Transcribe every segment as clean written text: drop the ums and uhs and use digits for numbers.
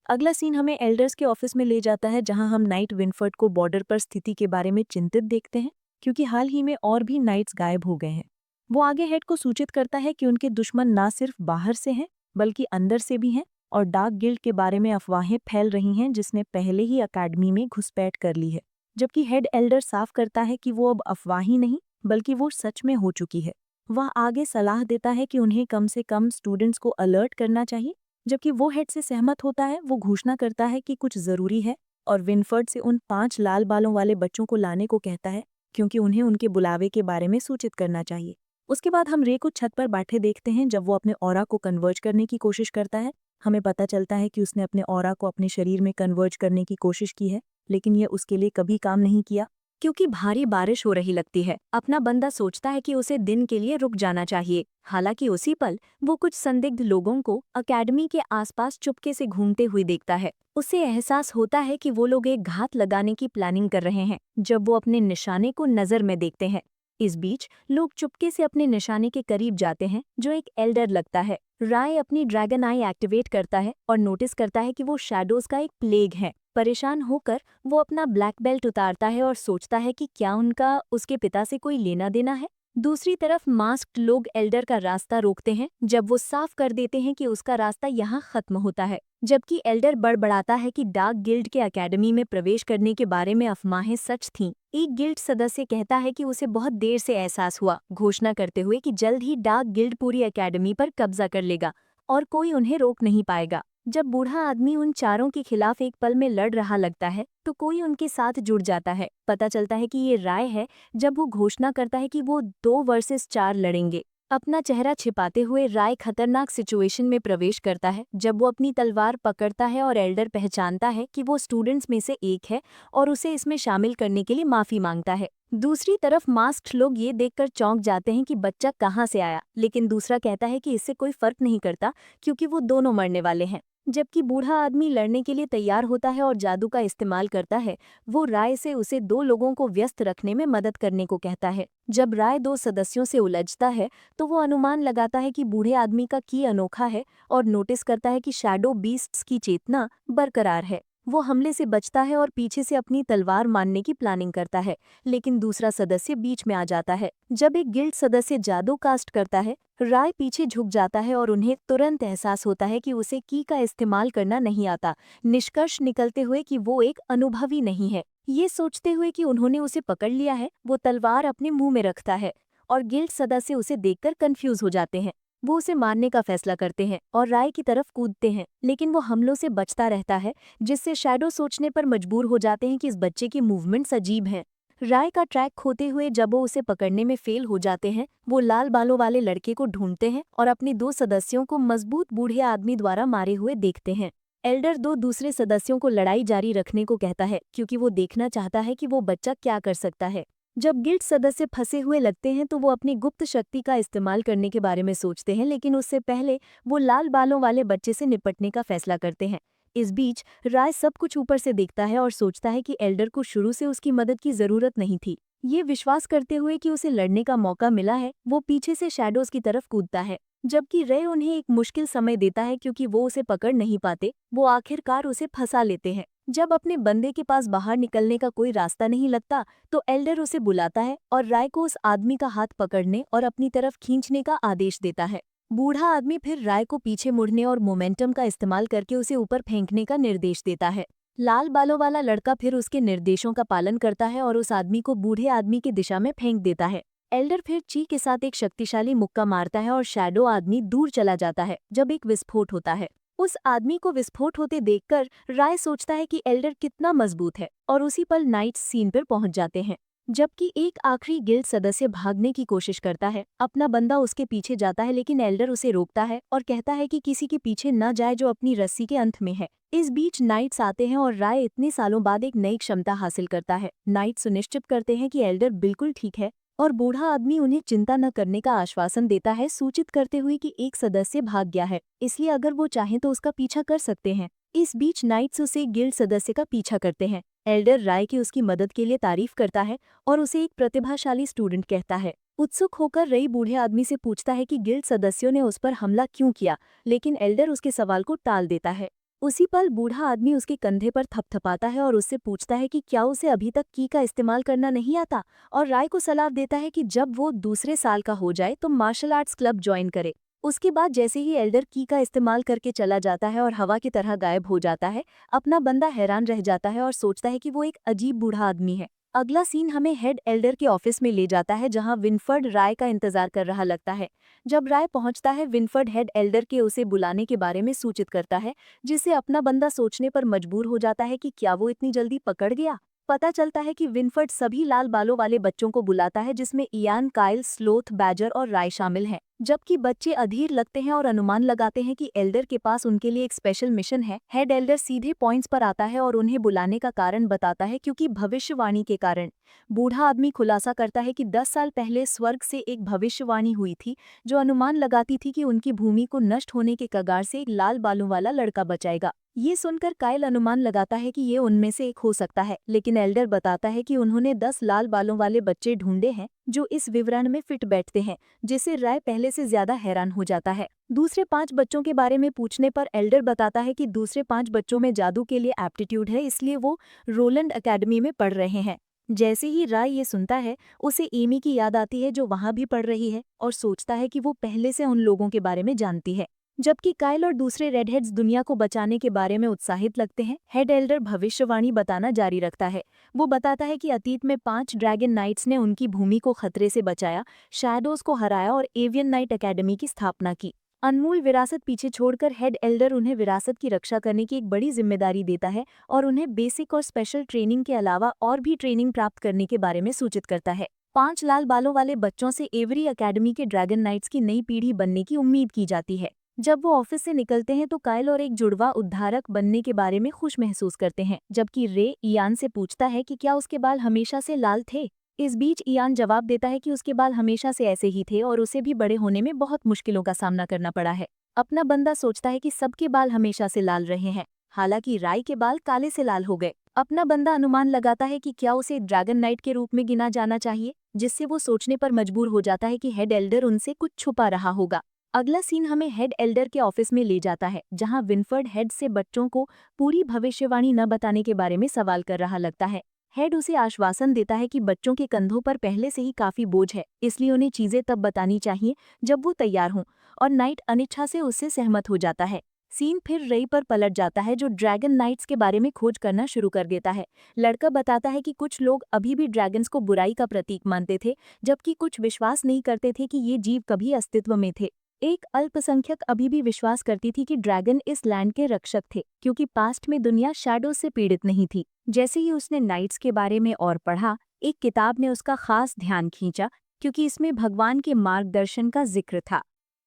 अगला सीन हमें एल्डर्स के ऑफिस में ले जाता है जहां हम नाइट विनफर्ड को बॉर्डर पर स्थिति के बारे में चिंतित देखते हैं क्योंकि हाल ही में और भी नाइट्स गायब हो गए हैं। वो आगे हेड को सूचित करता है कि उनके दुश्मन ना सिर्फ बाहर से हैं बल्कि अंदर से भी हैं और डार्क गिल्ड के बारे में अफवाहें फैल रही हैं जिसने पहले ही अकेडमी में घुसपैठ कर ली है। जबकि हेड एल्डर साफ करता है कि वो अब अफवाह ही नहीं बल्कि वो सच में हो चुकी है। वह आगे सलाह देता है कि उन्हें कम से कम स्टूडेंट्स को अलर्ट करना चाहिए। जबकि वो हेड से सहमत होता है, वो घोषणा करता है कि कुछ जरूरी है और विनफर्ड से उन 5 लाल बालों वाले बच्चों को लाने को कहता है क्योंकि उन्हें उनके बुलावे के बारे में सूचित करना चाहिए। उसके बाद हम रे को छत पर बैठे देखते हैं जब वो अपने ऑरा को कन्वर्ज करने की कोशिश करता है। हमें पता चलता है कि उसने अपने ऑरा को अपने शरीर में कन्वर्ज करने की कोशिश की है, लेकिन यह उसके लिए कभी काम नहीं किया क्योंकि भारी बारिश हो रही लगती है। अपना बंदा सोचता है कि उसे दिन के लिए रुक जाना चाहिए। हालांकि उसी पल वो कुछ संदिग्ध लोगों को अकेडमी के आसपास चुपके से घूमते हुए देखता है। उसे एहसास होता है कि वो लोग एक घात लगाने की प्लानिंग कर रहे हैं जब वो अपने निशाने को नजर में देखते हैं। इस बीच लोग चुपके से अपने निशाने के करीब जाते हैं जो एक एल्डर लगता है। राय अपनी ड्रैगन आई एक्टिवेट करता है और नोटिस करता है कि वो शैडोज का एक प्लेग है। परेशान होकर वो अपना ब्लैक बेल्ट उतारता है और सोचता है कि क्या उनका उसके पिता से कोई लेना देना है। दूसरी तरफ मास्क्ड लोग एल्डर का रास्ता रोकते हैं जब वो साफ कर देते हैं कि उसका रास्ता यहाँ खत्म होता है। जबकि एल्डर बड़बड़ाता है कि डार्क गिल्ड के अकेडमी में प्रवेश करने के बारे में अफवाहें सच थीं। एक गिल्ड सदस्य कहता है कि उसे बहुत देर से एहसास हुआ, घोषणा करते हुए कि जल्द ही डार्क गिल्ड पूरी अकेडमी पर कब्जा कर लेगा और कोई उन्हें रोक नहीं पाएगा। जब बूढ़ा आदमी उन चारों के खिलाफ एक पल में लड़ रहा लगता है तो कोई उनके साथ जुड़ जाता है। पता चलता है कि ये राय है जब वो घोषणा करता है कि वो 2 वर्सेस 4 लड़ेंगे। अपना चेहरा छिपाते हुए राय खतरनाक सिचुएशन में प्रवेश करता है जब वो अपनी तलवार पकड़ता है और एल्डर पहचानता है कि वो स्टूडेंट्स में से एक है और उसे इसमें शामिल करने के लिए माफी मांगता है। दूसरी तरफ मास्क्ड लोग ये देखकर चौंक जाते हैं कि बच्चा कहाँ से आया, लेकिन दूसरा कहता है कि इससे कोई फर्क नहीं करता क्योंकि वो दोनों मरने वाले हैं। जबकि बूढ़ा आदमी लड़ने के लिए तैयार होता है और जादू का इस्तेमाल करता है। वो राय से उसे 2 लोगों को व्यस्त रखने में मदद करने को कहता है। जब राय 2 सदस्यों से उलझता है तो वो अनुमान लगाता है कि बूढ़े आदमी का की अनोखा है और नोटिस करता है कि शैडो बीस्ट्स की चेतना बरकरार है। वो हमले से बचता है और पीछे से अपनी तलवार मारने की प्लानिंग करता है, लेकिन दूसरा सदस्य बीच में आ जाता है। जब एक गिल्ड सदस्य जादू कास्ट करता है, राय पीछे झुक जाता है और उन्हें तुरंत एहसास होता है कि उसे की का इस्तेमाल करना नहीं आता। निष्कर्ष निकलते हुए कि वो एक अनुभवी नहीं है। ये सोचते हुए कि उन्होंने उसे पकड़ लिया है, वो तलवार अपने मुंह में रखता है और गिल्ड सदस्य उसे देखकर कंफ्यूज हो जाते हैं। वो उसे मारने का फैसला करते हैं और राय की तरफ कूदते हैं, लेकिन वो हमलों से बचता रहता है जिससे शैडो सोचने पर मजबूर हो जाते हैं कि इस बच्चे की मूवमेंट्स अजीब हैं। राय का ट्रैक खोते हुए जब वो उसे पकड़ने में फेल हो जाते हैं, वो लाल बालों वाले लड़के को ढूंढते हैं और अपने 2 सदस्यों को मजबूत बूढ़े आदमी द्वारा मारे हुए देखते हैं। एल्डर 2 दूसरे सदस्यों को लड़ाई जारी रखने को कहता है क्योंकि वो देखना चाहता है कि वो बच्चा क्या कर सकता है। जब गिल्ड सदस्य फंसे हुए लगते हैं तो वो अपनी गुप्त शक्ति का इस्तेमाल करने के बारे में सोचते हैं, लेकिन उससे पहले वो लाल बालों वाले बच्चे से निपटने का फैसला करते हैं। इस बीच राय सब कुछ ऊपर से देखता है और सोचता है कि एल्डर को शुरू से उसकी मदद की जरूरत नहीं थी। ये विश्वास करते हुए कि उसे लड़ने का मौका मिला है, वो पीछे से शैडोज की तरफ कूदता है। जबकि रे उन्हें एक मुश्किल समय देता है क्योंकि वो उसे पकड़ नहीं पाते, वो आखिरकार उसे फंसा लेते हैं। जब अपने बंदे के पास बाहर निकलने का कोई रास्ता नहीं लगता तो एल्डर उसे बुलाता है और राय को उस आदमी का हाथ पकड़ने और अपनी तरफ खींचने का आदेश देता है। बूढ़ा आदमी फिर राय को पीछे मुड़ने और मोमेंटम का इस्तेमाल करके उसे ऊपर फेंकने का निर्देश देता है। लाल बालों वाला लड़का फिर उसके निर्देशों का पालन करता है और उस आदमी को बूढ़े आदमी की दिशा में फेंक देता है। एल्डर फिर ची के साथ एक शक्तिशाली मुक्का मारता है और शैडो आदमी दूर चला जाता है जब एक विस्फोट होता है। उस आदमी को विस्फोट होते देखकर राय सोचता है कि एल्डर कितना मजबूत है और उसी पल नाइट्स सीन पर पहुंच जाते हैं। जबकि एक आखिरी गिल्ड सदस्य भागने की कोशिश करता है, अपना बंदा उसके पीछे जाता है, लेकिन एल्डर उसे रोकता है और कहता है कि किसी के पीछे न जाए जो अपनी रस्सी के अंत में है। इस बीच नाइट्स आते हैं और राय इतने सालों बाद एक नई क्षमता हासिल करता है। नाइट्स सुनिश्चित करते हैं कि एल्डर बिल्कुल ठीक है और बूढ़ा आदमी उन्हें चिंता न करने का आश्वासन देता है, सूचित करते हुए कि एक सदस्य भाग गया है, इसलिए अगर वो चाहें तो उसका पीछा कर सकते हैं। इस बीच नाइट्स उसे गिल्ड सदस्य का पीछा करते हैं। एल्डर राय की उसकी मदद के लिए तारीफ करता है और उसे एक प्रतिभाशाली स्टूडेंट कहता है। उत्सुक होकर रई बूढ़े आदमी से पूछता है कि गिल्ड सदस्यों ने उस पर हमला क्यों किया, लेकिन एल्डर उसके सवाल को टाल देता है। उसी पल बूढ़ा आदमी उसके कंधे पर थपथपाता है और उससे पूछता है कि क्या उसे अभी तक की का इस्तेमाल करना नहीं आता, और राय को सलाह देता है कि जब वो दूसरे साल का हो जाए तो मार्शल आर्ट्स क्लब ज्वाइन करे। उसके बाद जैसे ही एल्डर की का इस्तेमाल करके चला जाता है और हवा की तरह गायब हो जाता है, अपना बंदा हैरान रह जाता है और सोचता है कि वो एक अजीब बूढ़ा आदमी है। अगला सीन हमें हेड एल्डर के ऑफिस में ले जाता है जहां विनफर्ड राय का इंतजार कर रहा लगता है। जब राय पहुंचता है, विनफर्ड हेड एल्डर के उसे बुलाने के बारे में सूचित करता है, जिससे अपना बंदा सोचने पर मजबूर हो जाता है कि क्या वो इतनी जल्दी पकड़ गया। पता चलता है कि विनफर्ड सभी लाल बालों वाले बच्चों को बुलाता है, जिसमें इयान, काइल, स्लोथ, बैजर और राय शामिल हैं। जबकि बच्चे अधीर लगते हैं और अनुमान लगाते हैं कि एल्डर के पास उनके लिए एक स्पेशल मिशन है। हेड एल्डर सीधे पॉइंट्स पर आता है और उन्हें बुलाने का कारण बताता है, क्योंकि भविष्यवाणी के कारण। बूढ़ा आदमी खुलासा करता है कि 10 साल पहले स्वर्ग से एक भविष्यवाणी हुई थी जो अनुमान लगाती थी कि उनकी भूमि को नष्ट होने के कगार से एक लाल बालों वाला लड़का बचाएगा। ये सुनकर काइल अनुमान लगाता है कि ये उनमें से एक हो सकता है, लेकिन एल्डर बताता है कि उन्होंने 10 लाल बालों वाले बच्चे ढूंढे हैं जो इस विवरण में फिट बैठते हैं, जिससे राय पहले से ज्यादा हैरान हो जाता है। दूसरे 5 बच्चों के बारे में पूछने पर एल्डर बताता है कि दूसरे 5 बच्चों में जादू के लिए एप्टीट्यूड है, इसलिए वो रोलैंड एकेडमी में पढ़ रहे हैं। जैसे ही राय ये सुनता है, उसे एमी की याद आती है जो वहां भी पढ़ रही है, और सोचता है कि वो पहले से उन लोगों के बारे में जानती है। जबकि काइल और दूसरे रेडहेड्स दुनिया को बचाने के बारे में उत्साहित लगते हैं, हेड एल्डर भविष्यवाणी बताना जारी रखता है। वो बताता है कि अतीत में 5 ड्रैगन नाइट्स ने उनकी भूमि को खतरे से बचाया, शैडोज को हराया और एवियन नाइट एकेडमी की स्थापना की। अनमोल विरासत पीछे छोड़कर हेड एल्डर उन्हें विरासत की रक्षा करने की एक बड़ी जिम्मेदारी देता है और उन्हें बेसिक और स्पेशल ट्रेनिंग के अलावा और भी ट्रेनिंग प्राप्त करने के बारे में सूचित करता है। 5 लाल बालों वाले बच्चों से एवरी एकेडमी के ड्रैगन नाइट्स की नई पीढ़ी बनने की उम्मीद की जाती है। जब वो ऑफिस से निकलते हैं तो काइल और एक जुड़वा उद्धारक बनने के बारे में खुश महसूस करते हैं, जबकि रे इयान से पूछता है कि क्या उसके बाल हमेशा से लाल थे। इस बीच इयान जवाब देता है कि उसके बाल हमेशा से ऐसे ही थे और उसे भी बड़े होने में बहुत मुश्किलों का सामना करना पड़ा है। अपना बंदा सोचता है कि सबके बाल हमेशा से लाल रहे हैं, हालांकि राय के बाल काले से लाल हो गए। अपना बंदा अनुमान लगाता है कि क्या उसे ड्रैगन नाइट के रूप में गिना जाना चाहिए, जिससे वो सोचने पर मजबूर हो जाता है कि हेड एल्डर उनसे कुछ छुपा रहा होगा। अगला सीन हमें हेड एल्डर के ऑफिस में ले जाता है, जहां विनफर्ड हेड से बच्चों को पूरी भविष्यवाणी न बताने के बारे में सवाल कर रहा लगता है। हेड उसे आश्वासन देता है कि बच्चों के कंधों पर पहले से ही काफी बोझ है, इसलिए उन्हें चीजें तब बतानी चाहिए जब वो तैयार हों, और नाइट अनिच्छा से उससे सहमत हो जाता है। सीन फिर रे पर पलट जाता है, जो ड्रैगन नाइट्स के बारे में खोज करना शुरू कर देता है। लड़का बताता है कि कुछ लोग अभी भी ड्रैगन्स को बुराई का प्रतीक मानते थे, जबकि कुछ विश्वास नहीं करते थे कि ये जीव कभी अस्तित्व में थे। एक अल्पसंख्यक अभी भी विश्वास करती थी कि ड्रैगन इस लैंड के रक्षक थे, क्योंकि पास्ट में दुनिया शैडोज से पीड़ित नहीं थी। जैसे ही उसने नाइट्स के बारे में और पढ़ा, एक किताब ने उसका खास ध्यान खींचा, क्योंकि इसमें भगवान के मार्गदर्शन का जिक्र था।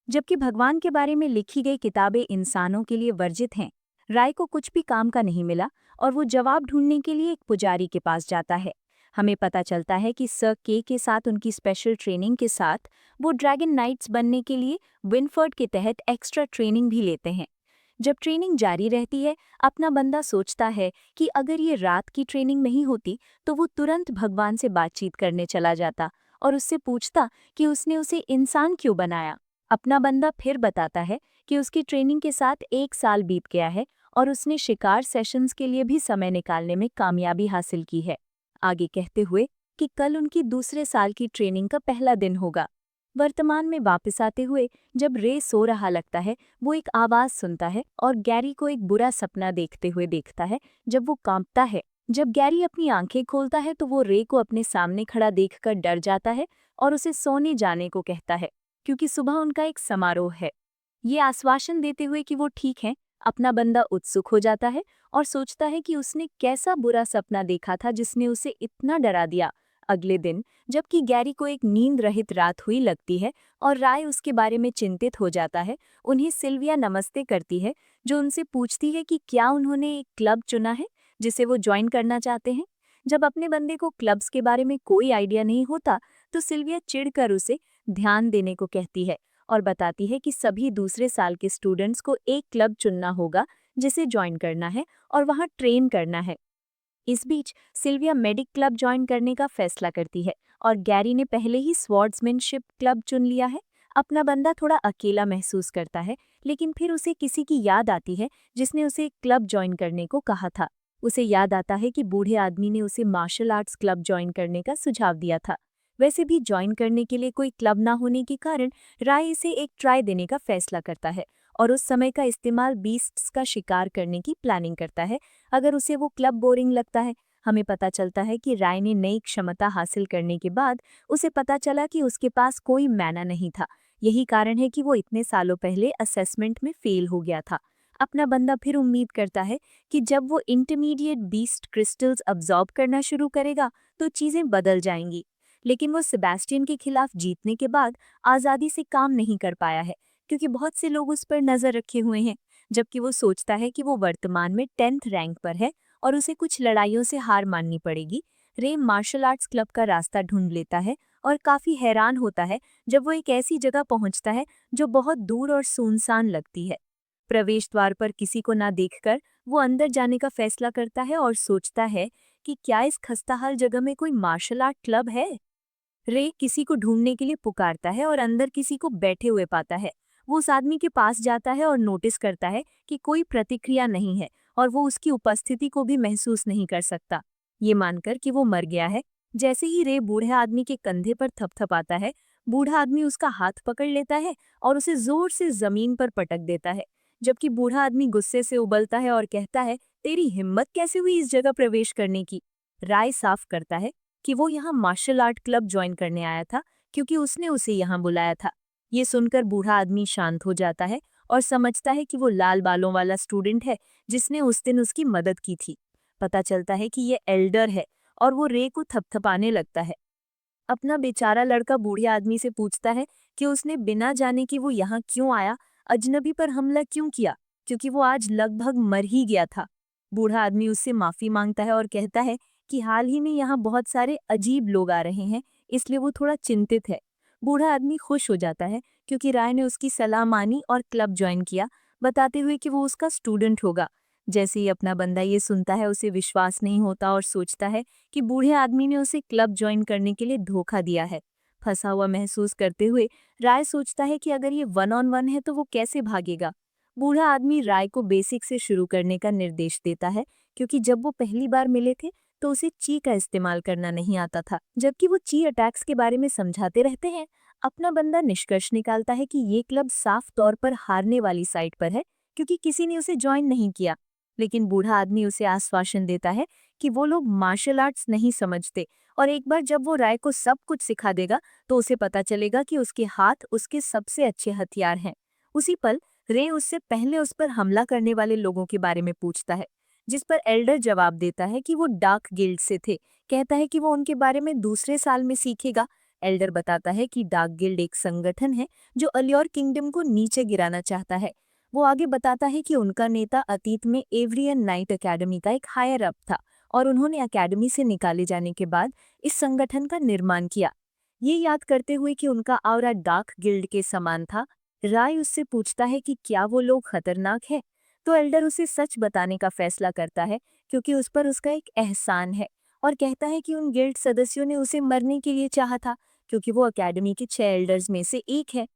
जबकि भगवान के बारे में लिखी गई किताबें इंसानों के लिए वर्जित हैं, राय को कुछ भी काम का नहीं मिला और वो जवाब ढूंढने के लिए एक पुजारी के पास जाता है। हमें पता चलता है कि सर के साथ उनकी स्पेशल ट्रेनिंग के साथ वो ड्रैगन नाइट्स बनने के लिए विनफर्ड के तहत एक्स्ट्रा ट्रेनिंग भी लेते हैं। जब ट्रेनिंग जारी रहती है, अपना बंदा सोचता है कि अगर ये रात की ट्रेनिंग नहीं होती तो वो तुरंत भगवान से बातचीत करने चला जाता और उससे पूछता कि उसने उसे इंसान क्यों बनाया। अपना बंदा फिर बताता है कि उसकी ट्रेनिंग के साथ 1 साल बीत गया है और उसने शिकार सेशंस के लिए भी समय निकालने में कामयाबी हासिल की है, आगे कहते हुए कि कल उनकी दूसरे साल की ट्रेनिंग का पहला दिन होगा। वर्तमान में वापस आते हुए जब रे सो रहा लगता है, वो एक आवाज सुनता है और गैरी को एक बुरा सपना देखते हुए देखता है। जब वो कांपता है, जब गैरी अपनी आंखें खोलता है तो वो रे को अपने सामने खड़ा देखकर डर जाता है और उसे सोने जाने को कहता है, क्योंकि सुबह उनका एक समारोह है। ये आश्वासन देते हुए कि वो ठीक है, अपना बंदा उत्सुक हो जाता है और सोचता है कि उसने कैसा बुरा सपना देखा था जिसने उसे इतना डरा दिया। अगले दिन जबकि गैरी को एक नींद रहित रात हुई लगती है और राय उसके बारे में चिंतित हो जाता है, उन्हें सिल्विया नमस्ते करती है, जो उनसे पूछती है कि क्या उन्होंने एक क्लब चुना है जिसे वो ज्वाइन करना चाहते हैं। जब अपने बंदे को क्लब्स के बारे में कोई आइडिया नहीं होता तो सिल्विया चिढ़कर उसे ध्यान देने को कहती है और बताती है कि सभी दूसरे साल के स्टूडेंट्स को एक क्लब चुनना होगा जिसे ज्वाइन करना है और वहां ट्रेन करना है। इस बीच सिल्विया मेडिक क्लब ज्वाइन करने का फैसला करती है और गैरी ने पहले ही स्वॉर्ड्समैनशिप क्लब चुन लिया है। अपना बंदा थोड़ा अकेला महसूस करता है, लेकिन फिर उसे किसी की याद आती है जिसने उसे क्लब ज्वाइन करने को कहा था। उसे याद आता है कि बूढ़े आदमी ने उसे मार्शल आर्ट्स क्लब ज्वाइन करने का सुझाव दिया था। वैसे भी ज्वाइन करने के लिए कोई क्लब ना होने के कारण राय इसे एक ट्राई देने का फैसला करता है और उस समय का इस्तेमाल बीस्ट्स का शिकार करने की प्लानिंग करता है अगर उसे वो क्लब बोरिंग लगता है। हमें पता चलता है कि राय ने नई क्षमता हासिल करने के बाद उसे पता चला कि उसके पास कोई मैना नहीं था। यही कारण है कि वो इतने सालों पहले असेसमेंट में फेल हो गया था। अपना बंदा फिर उम्मीद करता है कि जब वो इंटरमीडिएट बीस्ट क्रिस्टल्स अब्जॉर्ब करना शुरू करेगा तो चीजें बदल जाएंगी। लेकिन वो सेबेस्टियन के खिलाफ जीतने के बाद आज़ादी से काम नहीं कर पाया है क्योंकि बहुत से लोग उस पर नजर रखे हुए हैं। जबकि वो सोचता है कि वो वर्तमान में 10th रैंक पर है और उसे कुछ लड़ाइयों से हार माननी पड़ेगी। रे मार्शल आर्ट्स क्लब का रास्ता ढूंढ लेता है और काफी हैरान होता है जब वो एक ऐसी जगह पहुंचता है जो बहुत दूर और सुनसान लगती है। प्रवेश द्वार पर किसी को ना देखकर वो अंदर जाने का फैसला करता है और सोचता है कि क्या इस खस्ताहाल जगह में कोई मार्शल आर्ट क्लब है। रे किसी को ढूंढने के लिए पुकारता है और अंदर किसी को बैठे हुए पाता है। वो उस आदमी के पास जाता है और नोटिस करता है कि कोई प्रतिक्रिया नहीं है और वो उसकी उपस्थिति को भी महसूस नहीं कर सकता। ये मानकर कि वो मर गया है, जैसे ही रे बूढ़े आदमी के कंधे पर थपथपाता है, बूढ़ा आदमी उसका हाथ पकड़ लेता है और उसे जोर से जमीन पर पटक देता है। जबकि बूढ़ा आदमी गुस्से से उबलता है और कहता है, तेरी हिम्मत कैसे हुई इस जगह प्रवेश करने की। राय साफ करता है कि वो यहाँ मार्शल आर्ट क्लब ज्वाइन करने आया था क्योंकि उसने उसे यहाँ बुलाया था। ये सुनकर बूढ़ा आदमी शांत हो जाता है और समझता है कि वो लाल बालों वाला स्टूडेंट है जिसने उस दिन उसकी मदद की थी। पता चलता है कि ये एल्डर है और वो रे को थपथपाने लगता है। अपना बेचारा लड़का बूढ़े आदमी से पूछता है कि उसने बिना जाने कि वो यहाँ क्यों आया, अजनबी पर हमला क्यों किया, क्योंकि वो आज लगभग मर ही गया था। बूढ़ा आदमी उससे माफी मांगता है और कहता है कि हाल ही में यहाँ बहुत सारे अजीब लोग आ रहे हैं, इसलिए वो थोड़ा चिंतित है। बूढ़ा आदमी खुश हो जाता है क्योंकि राय ने उसकी सलाह मानी और क्लब ज्वाइन किया, बताते हुए कि वो उसका स्टूडेंट होगा। जैसे ही अपना बंदा ये सुनता है उसे विश्वास नहीं होता और सोचता है कि बूढ़े आदमी ने उसे क्लब ज्वाइन करने के लिए धोखा दिया है। फंसा हुआ महसूस करते हुए राय सोचता है कि अगर ये 1-on-1 है तो वो कैसे भागेगा। बूढ़ा आदमी राय को बेसिक से शुरू करने का निर्देश देता है क्योंकि जब वो पहली बार मिले थे तो उसे ची का इस्तेमाल करना नहीं आता था। जबकि वो ची अटैक्स के बारे में समझाते रहते हैं, अपना बंदा निष्कर्ष निकालता है कि ये क्लब साफ तौर पर हारने वाली साइड पर है क्योंकि किसी ने उसे ज्वाइन नहीं किया। लेकिन बूढ़ा आदमी उसे आश्वासन देता है कि वो लोग मार्शल आर्ट्स नहीं समझते और एक बार जब वो राय को सब कुछ सिखा देगा तो उसे पता चलेगा कि उसके हाथ उसके सबसे अच्छे हथियार हैं। उसी पल रे उससे पहले उस पर हमला करने वाले लोगों के बारे में पूछता है, जिस पर एल्डर जवाब देता है कि वो डार्क गिल्ड से थे। कहता है कि वो उनके बारे में दूसरे साल में सीखेगा। एल्डर बताता है कि डार्क गिल्ड एक संगठन है जो अलियोर किंगडम को नीचे गिराना चाहता है। वो आगे बताता है कि उनका नेता अतीत में एवरियन नाइट अकेडमी का एक हायर अप था और उन्होंने अकेडमी से निकाले जाने के बाद इस संगठन का निर्माण किया। ये याद करते हुए कि उनका ऑरा डार्क गिल्ड के समान था, राय उससे पूछता है कि क्या वो लोग खतरनाक है। तो एल्डर उसे सच बताने का फैसला करता है क्योंकि उस पर उसका एक एहसान है और कहता है कि उन गिल्ड सदस्यों ने उसे मरने के लिए चाहा था क्योंकि वो अकेडमी के 6 एल्डर्स में से एक है।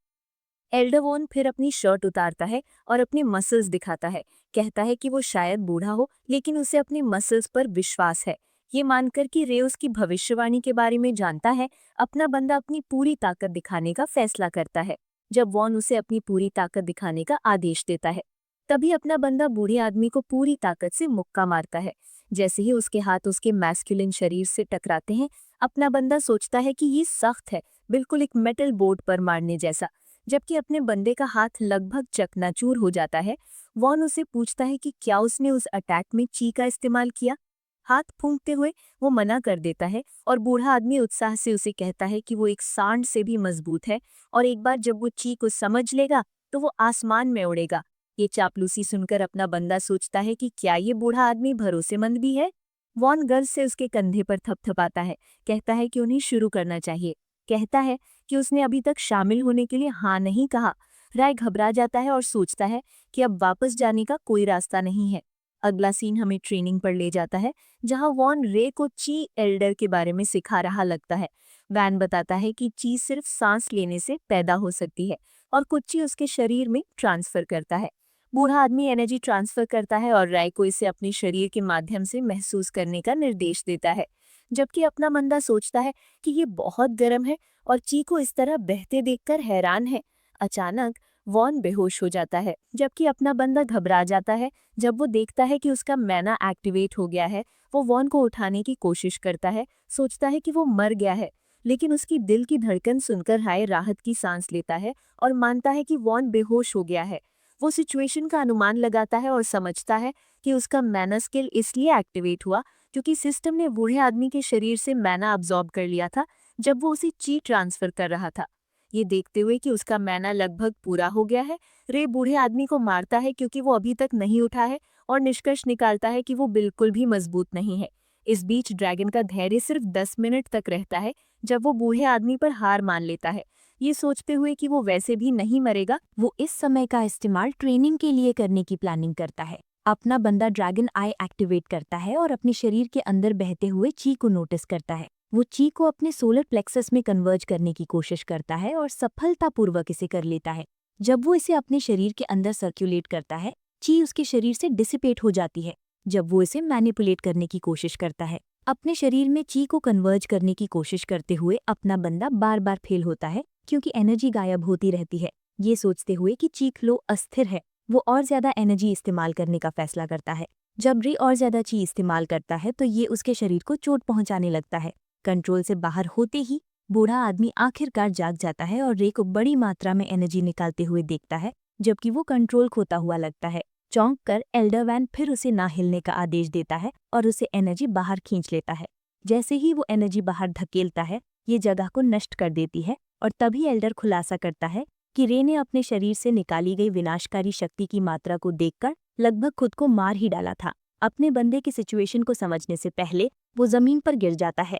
एल्डरवॉन फिर अपनी शर्ट उतारता है और अपने मसल्स दिखाता है। कहता है कि वो शायद बूढ़ा हो लेकिन उसे अपने मसल्स पर विश्वास है। ये मानकर कि रे उसकी भविष्यवाणी के बारे में जानता है, अपना बंदा अपनी पूरी ताकत दिखाने का फैसला करता है। जब वॉन उसे अपनी पूरी ताकत दिखाने का आदेश देता है, तभी अपना बंदा बूढ़े आदमी को पूरी ताकत से मुक्का मारता है। जैसे ही उसके हाथ उसके मैस्कुलिन शरीर से टकराते हैं, अपना बंदा सोचता है कि ये सख्त है, बिल्कुल एक मेटल बोर्ड पर मारने जैसा। जबकि अपने बंदे का हाथ लगभग चकनाचूर हो जाता है। वॉन उसे पूछता है कि क्या उसने उस अटैक में ची का इस्तेमाल किया। हाथ फूंकते हुए वो मना कर देता है और बूढ़ा आदमी उत्साह से उसे कहता है कि वो एक सांड से भी मजबूत है और एक बार जब वो ची को समझ लेगा तो वो आसमान में उड़ेगा। ये चापलूसी सुनकर अपना बंदा सोचता है कि क्या ये बूढ़ा आदमी भरोसेमंद भी है। वॉन गर्व से उसके कंधे पर थपथपाता है, कहता है कि उन्हें शुरू करना चाहिए। कहता है कि उसने अभी तक शामिल होने के लिए हाँ नहीं कहा। राय घबरा जाता है और सोचता है कि अब वापस जाने का कोई रास्ता नहीं है। अगला सीन हमें ट्रेनिंग पर ले जाता है जहां वॉन रे को ची एल्डर के बारे में सिखा रहा लगता है। वैन बताता है कि ची सिर्फ सांस लेने से पैदा हो सकती है और कुछ चीज उसके शरीर में ट्रांसफर करता है। बूढ़ा आदमी एनर्जी ट्रांसफर करता है और राय को इसे अपने शरीर के माध्यम से महसूस करने का निर्देश देता है, जबकि अपना बंदा सोचता है कि ये बहुत गर्म है और ची को इस तरह बहते देखकर हैरान है। अचानक वॉन बेहोश हो जाता है, जबकि अपना बंदा घबरा जाता है जब वो देखता है कि उसका मैना एक्टिवेट हो गया है। वो वॉन को उठाने की कोशिश करता है, सोचता है कि वो मर गया है, लेकिन उसकी दिल की धड़कन सुनकर हाय राहत की सांस लेता है और मानता है कि वॉन बेहोश हो गया है। वो सिचुएशन का अनुमान लगाता है और समझता है कि उसका मैना स्किल इसलिए एक्टिवेट हुआ क्योंकि सिस्टम ने बूढ़े आदमी के शरीर से मैना अब्जॉर्ब कर लिया था जब वो उसे ची ट्रांसफर कर रहा था। ये देखते हुए कि उसका मैना लगभग पूरा हो गया है, रे बूढ़े आदमी को मारता है क्योंकि वो अभी तक नहीं उठा है और निष्कर्ष निकालता है कि वो बिल्कुल भी मजबूत नहीं है। इस बीच ड्रैगन का धैर्य सिर्फ 10 मिनट तक रहता है, जब वो बूढ़े आदमी पर हार मान लेता है। ये सोचते हुए कि वो वैसे भी नहीं मरेगा, वो इस समय का इस्तेमाल ट्रेनिंग के लिए करने की प्लानिंग करता है। अपना बंदा ड्रैगन आई एक्टिवेट करता है और अपने शरीर के अंदर बहते हुए ची को नोटिस करता है। वो ची को अपने सोलर प्लेक्सस में कन्वर्ज करने की कोशिश करता है और सफलतापूर्वक इसे कर लेता है। जब वो इसे अपने शरीर के अंदर सर्कुलेट करता है, ची उसके शरीर से डिसिपेट हो जाती है। जब वो इसे मैनिपुलेट करने की कोशिश करता है, अपने शरीर में ची को कन्वर्ज करने की कोशिश करते हुए अपना बंदा बार बार फेल होता है क्योंकि एनर्जी गायब होती रहती है। ये सोचते हुए कि ची लो अस्थिर है, वो और ज्यादा एनर्जी इस्तेमाल करने का फैसला करता है। जब री और ज्यादा ची इस्तेमाल करता है तो ये उसके शरीर को चोट पहुंचाने लगता है। कंट्रोल से बाहर होते ही बूढ़ा आदमी आखिरकार जाग जाता है और रे को बड़ी मात्रा में एनर्जी निकालते हुए देखता है, जबकि वो कंट्रोल खोता हुआ लगता है। चौंक कर एल्डर वैन फिर उसे ना हिलने का आदेश देता है और उसे एनर्जी बाहर खींच लेता है। जैसे ही वो एनर्जी बाहर धकेलता है, ये जगह को नष्ट कर देती है और तभी एल्डर खुलासा करता है कि रे ने अपने शरीर से निकाली गई विनाशकारी शक्ति की मात्रा को देखकर लगभग खुद को मार ही डाला था। अपने बंदे की सिचुएशन को समझने से पहले वो जमीन पर गिर जाता है